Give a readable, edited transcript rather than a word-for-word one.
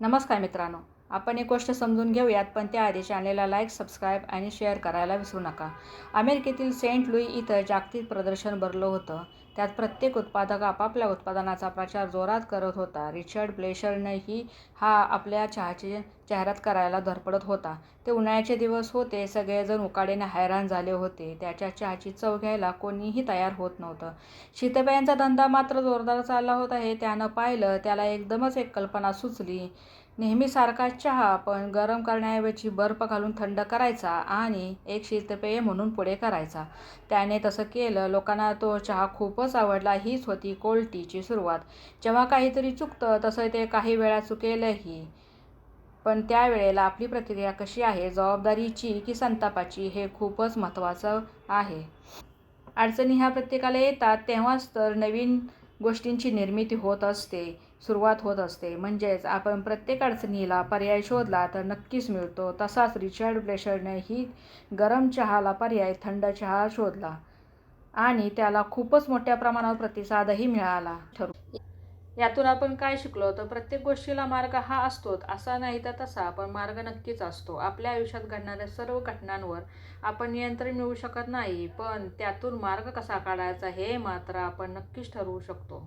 नमस्कार मित्रांनो, आपण एक गोष्ट समजून घेऊयात, पण त्याआधी चॅनेलला लाईक, सबस्क्राईब आणि शेअर करायला विसरू नका. अमेरिकेतील सेंट लुई इथं जागतिक प्रदर्शन भरलं होतं. त्यात प्रत्येक उत्पादक आपापल्या उत्पादनाचा प्रचार जोरात करत होता. रिचर्ड ब्लेशरनंही हा आपल्या चहाची जाहिरात करायला धडपडत होता. ते उन्हाळ्याचे दिवस होते. सगळेजण उकाडीने हैराण झाले होते. त्याच्या चहाची चव घ्यायला कोणीही तयार होत नव्हतं. शीतपेयांचा धंदा मात्र जोरदार चालला होता हे त्यानं पाहिलं. त्याला एकदमच एक कल्पना सुचली. नेहमीसारखाच चहा, पण गरम करण्याऐवजी बर्फ घालून थंड करायचा आणि एक शीतपेय म्हणून पुढे करायचा. त्याने तसं केलं. लोकांना तो चहा खूपच आवडला. हीच होती कोल्ड टीची सुरुवात. जेव्हा काहीतरी चुकतं, तसं ते काही वेळा चुकेलही. पण त्यावेळेला आपली प्रतिक्रिया कशी आहे, जबाबदारीची की संतापाची, हे खूपच महत्त्वाचं आहे. अडचणी ह्या प्रत्येकाला येतात. तेव्हाच तर नवीन गोष्टींची निर्मिती होत असते, सुरुवात होत असते. म्हणजेच आपण प्रत्येक अडचणीला पर्याय शोधला तर नक्कीच मिळतो. तसाच रिचर्ड ब्लेशरनेही गरम चहाला पर्याय थंड चहा शोधला आणि त्याला खूपच मोठ्या प्रमाणावर प्रतिसादही मिळाला. यातून आपण काय शिकलो? तर प्रत्येक गोष्टीला मार्ग हा असतोच असा नाही तर तसा, पण मार्ग नक्कीच असतो. आपल्या आयुष्यात घडणाऱ्या सर्व घटनांवर आपण नियंत्रण मिळवू शकत नाही, पण त्यातून मार्ग कसा काढायचा हे मात्र आपण नक्कीच ठरवू शकतो.